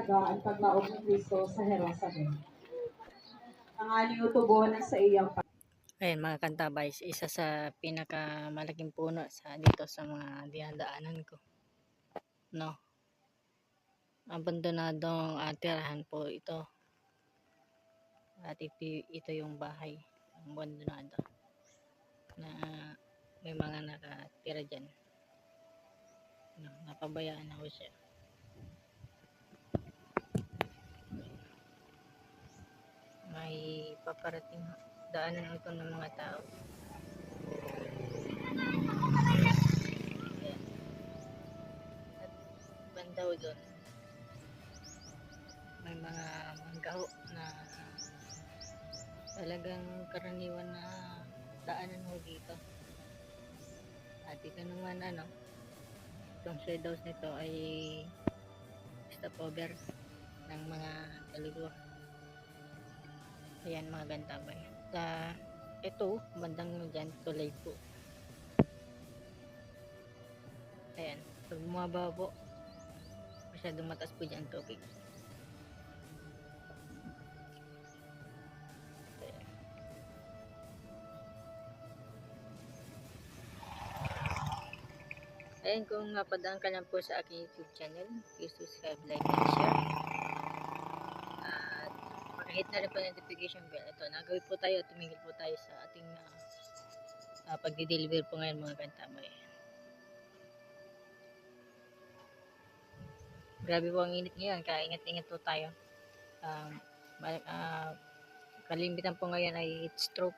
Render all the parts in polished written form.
halaga ang paglaog ni Kristo sa Jerusalem. Ang aning utubonan sa iyang Ayan mga kantabays, isa sa pinakamalaking puno sa dito sa mga dinadaanan ko. No. Abandonadong tirahan po ito. At ito yung bahay. Abandonado. Na may mga nakatira dyan. No, napabayaan ako siya. May paparating daanan ito ng mga tao. Ayan. At bandaw doon may mga manggaho na talagang karaniwan na daanan mo dito. At ito naman itong shadows nito ay stopover ng mga kaluluwa. Ayan mga gantabay. Sa ito bandang dyan tulay po. Ayan, pag bumaba po masyadong mataas po dyan tubig. Ayan, kung napadaan ka lang po sa aking YouTube channel, please subscribe, like, and share. At pakihit na rin po notification bell. Ito, nagawin po tayo at tumigil po tayo sa ating pagdi-deliver po ngayon mga kantamay. Grabe po ang init ngayon, kaya ingat-ingat po tayo. Kalimitan po ngayon ay heat stroke.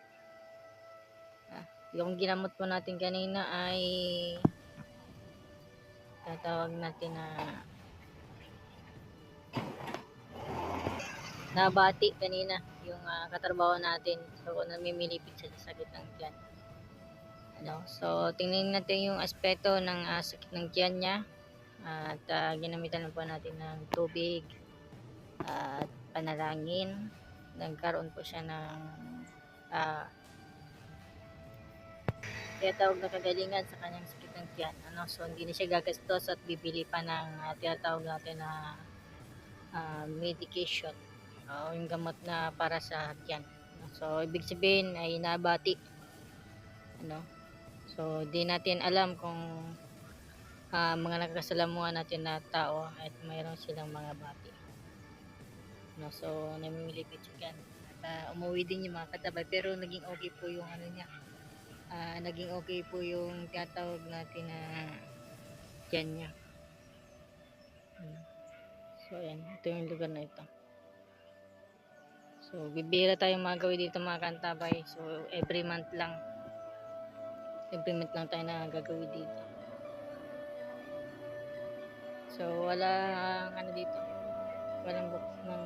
Yung ginamot po natin kanina ay tatawag natin na nabati kanina yung katrabaho natin. So namimilipit sa sakit ng tiyan. So tingnan natin yung aspeto ng sakit ng tiyan niya. At ginamitan na po natin ng tubig at panalangin. Nagkaroon po siya ng tinatawag na kagalingan sa kanyang sakit ng tiyan. So hindi na siya gagastos at bibili pa ng tinatawag natin na medication o yung gamot na para sa tiyan. So ibig sabihin ay nabati. So di natin alam kung mga nakakasalamuhan natin na tao at mayroon silang mga bati. So namimilipit siya yan. Umuwi din yung mga katabay pero naging okay po yung niya. Naging okay po yung tinatawag natin na tiyan niya. So ayan, ito yung lugar na ito. So bibira tayong magawin dito mga kantabay. So every month lang tayo na gagawin dito. So walang dito, walang box ng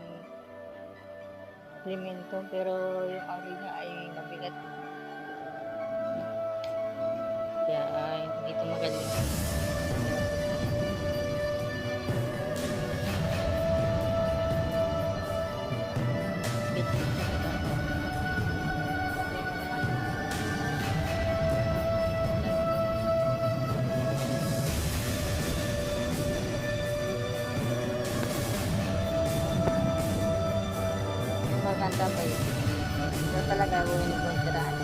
elemento pero yung ari niya ay mabigat. Kaya dito magaling. Maganda ba yun? Ito talaga huwag ko tirahan.